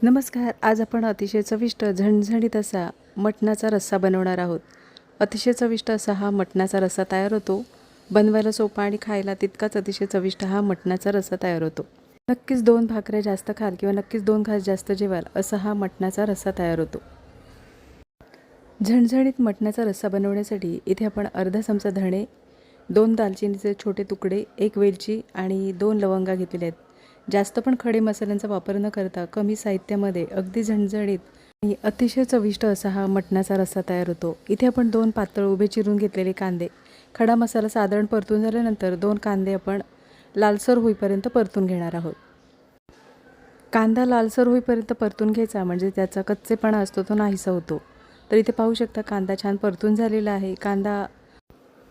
नमस्कार. आज आपण अतिशय चविष्ट झणझणीत असा मटणाचा रस्सा बनवणार आहोत. अतिशय चविष्ट असा हा मटणाचा रस्सा तयार होतो. बनवायला सोपा आणि खायला तितकाच अतिशय चविष्ट हा मटणाचा रस्सा तयार होतो. नक्कीच 2 भाकऱ्या जास्त खाल किंवा नक्कीच 2 घास जास्त जेवाल असा हा मटणाचा रस्सा तयार होतो. झणझणीत मटणाचा रस्सा बनवण्यासाठी इथे आपण अर्धा चमचा धणे, 2 दालचिनीचे छोटे तुकडे, 1 वेलची आणि 2 लवंगा घेतलेल्या आहेत. जास्त पण खडे मसाल्यांचा वापर न करता कमी साहित्यामध्ये अगदी झणझणीत आणि अतिशय चविष्ट असा हा मटणाचा रस्सा तयार होतो. इथे आपण 2 पातळ उभे चिरून घेतलेले कांदे, खडा मसाला साधारण परतून झाल्यानंतर 2 कांदे आपण लालसर होईपर्यंत परतून घेणार आहोत. कांदा लालसर होईपर्यंत परतून घ्यायचा म्हणजे त्याचा कच्चेपणा असतो तो नाहीसा होतो. तर इथे पाहू शकता कांदा छान परतून झालेला आहे.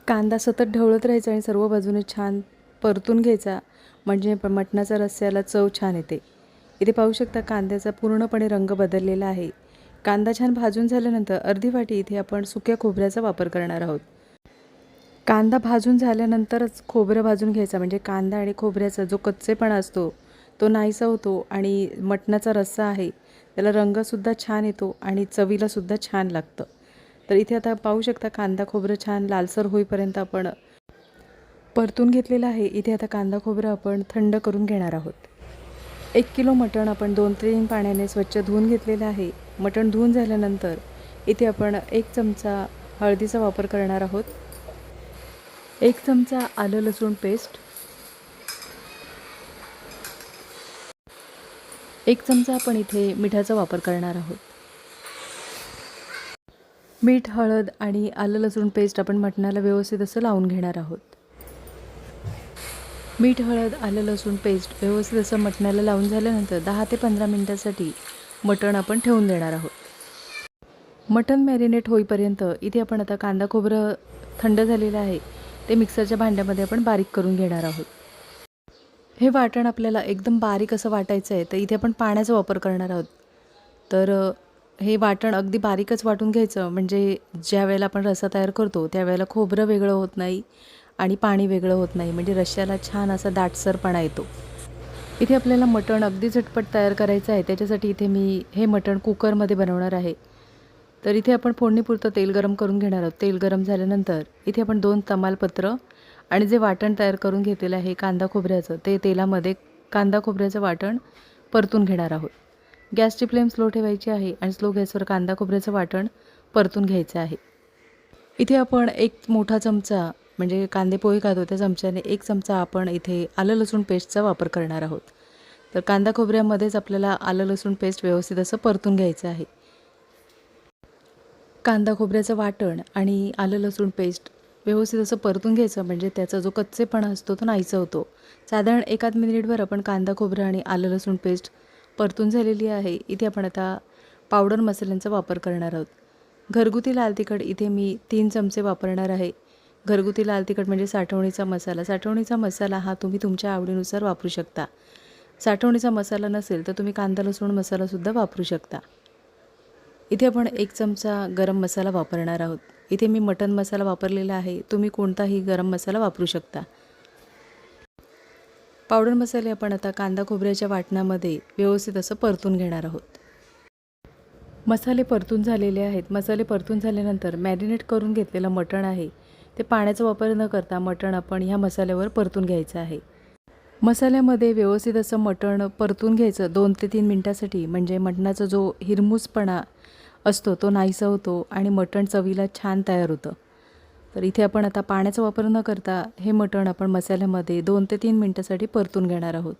कांदा सतत ढवळत राहायचा आणि सर्व बाजूने छान परतून घ्यायचा म्हणजे मटणाच्या रस्स्याला चव छान येते. इथे पाहू शकता कांद्याचा पूर्णपणे रंग बदललेला आहे. कांदा छान भाजून झाल्यानंतर अर्धी वाटी इथे आपण सुक्या खोबऱ्याचा वापर करणार आहोत. कांदा भाजून झाल्यानंतरच खोबरं भाजून घ्यायचा म्हणजे कांदा आणि खोबऱ्याचा जो कच्चेपणा असतो तो नाहीसा होतो आणि मटणाचा रस्सा आहे त्याला रंगसुद्धा छान येतो आणि चवीलासुद्धा छान लागतं. तर इथे आता पाहू शकता कांदा खोबरं छान लालसर होईपर्यंत आपण परतून घेतलेला आहे. इथे आता कांदा खोबरं आपण थंड करून घेणार आहोत. 1 किलो मटण आपण 2 ते 3 पाण्याने स्वच्छ धुवून घेतलेलं आहे. मटण धुवून झाल्यानंतर इथे आपण 1 चमचा हळदीचा वापर करणार आहोत. 1 चमचा आलं लसूण पेस्ट, 1 चमचा आपण इथे मिठाचा वापर करणार आहोत. मीठ, हळद आणि आलं लसूण पेस्ट आपण मटणाला व्यवस्थित असं लावून घेणार आहोत. मीठ, हळद, आलं लसूण पेस्ट व्यवस्थित असं मटणाला लावून झाल्यानंतर 10 ते 15 मिनिटांसाठी मटण आपण ठेवून देणार आहोत. मटण मॅरिनेट होईपर्यंत इथे आपण आता कांदा खोबरं थंड झालेलं आहे ते मिक्सरच्या भांड्यामध्ये आपण बारीक करून घेणार आहोत. हे वाटण आपल्याला एकदम बारीक असं वाटायचं आहे तर इथे आपण पाण्याचा वापर करणार आहोत. तर हे वाटण अगदी बारीकच वाटून घ्यायचं म्हणजे ज्या वेळेला आपण रस्सा तयार करतो त्यावेळेला खोबरं वेगळं होत नाही आणि पाणी वेगळं होत नाही म्हणजे रश्श्याला छान असा दाटसरपणा येतो. इथे आपल्याला मटण अगदी झटपट तयार करायचं आहे त्याच्यासाठी इथे मी हे मटण कुकरमध्ये बनवणार आहे. तर इथे आपण फोडणीपुरतं तेल गरम करून घेणार आहोत. तेल गरम झाल्यानंतर इथे आपण 2 तमालपत्र आणि जे वाटण तयार करून घेतलेलं आहे कांदा खोबऱ्याचं ते तेलामध्ये कांदा खोबऱ्याचं वाटण परतून घेणार आहोत. गॅसची फ्लेम स्लो ठेवायची आहे आणि स्लो गॅसवर कांदा खोबऱ्याचं वाटण परतून घ्यायचं आहे. इथे आपण 1 मोठा चमचा म्हणजे कांदे पोहे खातो त्या चमच्याने 1 चमचा आपण इथे आलं लसूण पेस्टचा वापर करणार आहोत. तर कांदा खोबऱ्यामध्येच आपल्याला आलं लसूण पेस्ट व्यवस्थित असं परतून घ्यायचं आहे. कांदा खोबऱ्याचं वाटण आणि आलं लसूण पेस्ट व्यवस्थित असं परतून घ्यायचं म्हणजे त्याचा जो कच्चेपणा असतो तो नाहीसा होतो. साधारण 1 मिनिटभर आपण कांदा खोबरं आणि आलं लसूण पेस्ट परतून झालेली आहे. इथे आपण आता पावडर मसाल्यांचा वापर करणार आहोत. घरगुती लाल तिखट इथे मी 3 चमचे वापरणार आहे. घरगुती लाल तिखट म्हणजे साठवणीचा मसाला. साठवणीचा मसाला हा तुम्ही तुमच्या आवडीनुसार वापरू शकता. साठवणीचा मसाला नसेल तर तुम्ही कांदा लसूण मसालासुद्धा वापरू शकता. इथे आपण 1 चमचा गरम मसाला वापरणार आहोत. इथे मी मटन मसाला वापरलेला आहे. तुम्ही कोणताही गरम मसाला वापरू शकता. पावडर मसाले आपण आता कांदा खोबऱ्याच्या वाटणामध्ये व्यवस्थित असं परतून घेणार आहोत. मसाले परतून झालेले आहेत. मसाले परतून झाल्यानंतर मॅरिनेट करून घेतलेलं मटण आहे ते पाण्याचा वापर न करता मटण आपण ह्या मसाल्यावर परतून घ्यायचं आहे. मसाल्यामध्ये व्यवस्थित असं मटण परतून घ्यायचं 2 ते 3 मिनिटांसाठी म्हणजे मटणाचा जो हिरमुसपणा असतो तो नाहीसा होतो आणि मटण चवीला छान तयार होतं. तर इथे आपण आता पाण्याचा वापर न करता हे मटण आपण मसाल्यामध्ये 2 ते 3 मिनिटांसाठी परतून घेणार आहोत.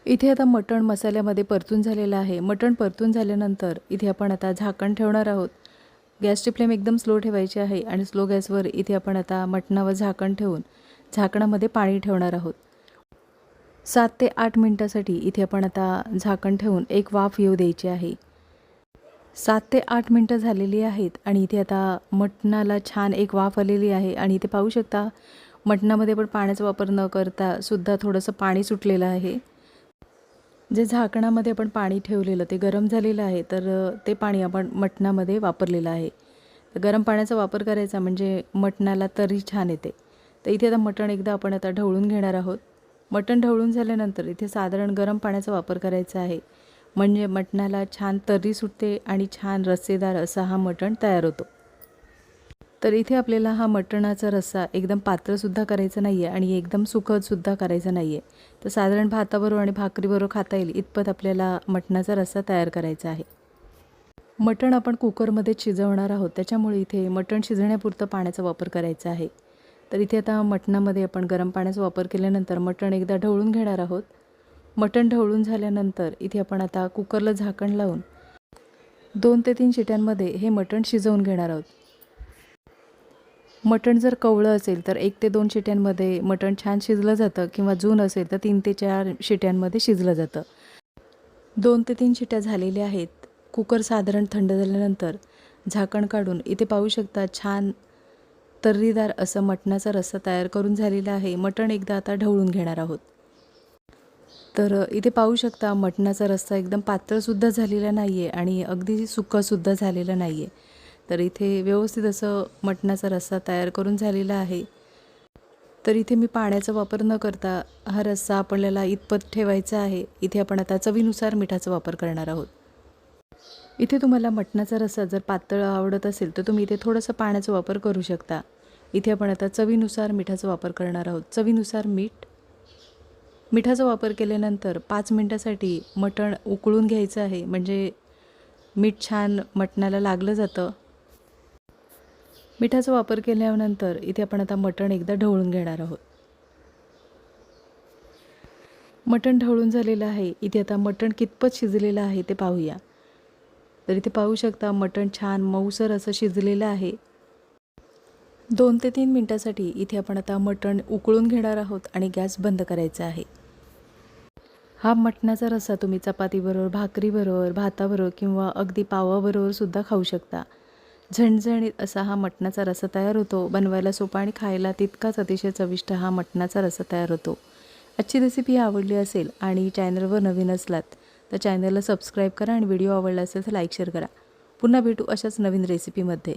इथे आता मटण मसाल्यामध्ये परतून झालेलं आहे. मटण परतून झाल्यानंतर इथे आपण आता झाकण ठेवणार आहोत. गॅसची फ्लेम एकदम स्लो ठेवायची आहे आणि स्लो गॅसवर इथे आपण आता मटणावर झाकण ठेवून झाकणामध्ये पाणी ठेवणार आहोत. 7 ते 8 मिनिटांसाठी इथे आपण आता झाकण ठेवून एक वाफ येऊ द्यायची आहे. 7 ते 8 मिनिटं झालेली आहेत आणि इथे आता मटणाला छान एक वाफ आलेली आहे आणि इथे पाहू शकता मटणामध्ये पण पाण्याचा वापर न करता सुद्धा थोडंसं पाणी सुटलेलं आहे. जे झाकणामध्ये आपण पाणी ठेवलेलं ते गरम झालेलं आहे तर ते पाणी आपण मटणामध्ये वापरलेलं आहे. तर गरम पाण्याचा वापर करायचा म्हणजे मटणाला तरी छान येते. तर इथे आता मटण एकदा आपण आता ढवळून घेणार आहोत. मटण ढवळून झाल्यानंतर इथे साधारण गरम पाण्याचा वापर करायचा आहे, म्हणजे मटणाला छान तर्री सुटते आणि छान रस्सेदार असा हा मटण तयार होतो. तर इथे आपल्याला हा मटणाचा रस्सा एकदम पातळसुद्धा करायचा नाही आहे आणि एकदम सुकटसुद्धा करायचा नाही आहे. तर साधारण भाताबरोबर आणि भाकरीबरोबर खाता येईल इतपत आपल्याला मटणाचा रस्सा तयार करायचा आहे. मटण आपण कुकरमध्ये शिजवणार आहोत, त्याच्यामुळे इथे मटण शिजण्यापुरतं पाण्याचा वापर करायचा आहे. तर इथे आता मटणामध्ये आपण गरम पाण्याचा वापर केल्यानंतर मटण एकदा ढवळून घेणार आहोत. मटण ढवळून झाल्यानंतर इथे आपण आता कुकरला झाकण लावून 2 ते 3 शिट्यांमध्ये हे मटण शिजवून घेणार आहोत. मटण जर कवळं असेल तर 1 ते 2 शिट्यांमध्ये मटण छान शिजलं जातं किंवा जून असेल तर 3 ते 4 शिट्यांमध्ये शिजलं जातं. 2 ते 3 शिट्या झालेल्या आहेत. कुकर साधारण थंड झाल्यानंतर झाकण काढून इथे पाहू शकता छान तर्रीदार असं मटणाचा रस्सा तयार करून झालेला आहे. मटण एकदा आता ढवळून घेणार आहोत. तर इथे पाहू शकता मटणाचा रस्सा एकदम पातळसुद्धा झालेला नाही आहे आणि अगदी सुक्कासुद्धा झालेला नाही आहे. तर इथे व्यवस्थित असं मटणाचा रस्सा तयार करून झालेला आहे. तर इथे मी पाण्याचा वापर न करता हा रस्सा आपल्याला इतपत ठेवायचा आहे. इथे आपण आता चवीनुसार मिठाचा वापर करणार आहोत. इथे तुम्हाला मटणाचा रस्सा जर पातळ आवडत असेल तर तुम्ही इथे थोडंसं पाण्याचा वापर करू शकता. इथे आपण आता चवीनुसार मिठाचा वापर करणार आहोत. चवीनुसार मिठाचा वापर केल्यानंतर 5 मिनिटासाठी मटण उकळून घ्यायचं आहे, म्हणजे मीठ छान मटणाला लागलं जातं. मिठाचा वापर केल्यानंतर इथे आपण आता मटण एकदा ढवळून घेणार आहोत. मटण ढवळून झालेलं आहे. इथे आता मटण कितपत शिजलेलं आहे ते पाहूया. तर इथे पाहू शकता मटण छान मऊसर असं शिजलेलं आहे. 2 ते 3 मिनिटासाठी इथे आपण आता मटण उकळून घेणार आहोत आणि गॅस बंद करायचा आहे. हा मटणाचा रस्सा तुम्ही चपातीबरोबर, भाकरीबरोबर, भाताबरोबर किंवा अगदी पावाबरोबर सुद्धा खाऊ शकता. झणझणीत असा हा मटणाचा रस्सा तयार होतो. बनवायला सोपा आणि खायला तितकाच अतिशय चविष्ट हा मटणाचा रस्सा तयार होतो. आजची रेसिपी आवडली असेल आणि चॅनलवर नवीन असलात तर चॅनलला सबस्क्राईब करा आणि व्हिडिओ आवडला असेल तर लाईक शेअर करा. पुन्हा भेटू अशाच नवीन रेसिपीमध्ये.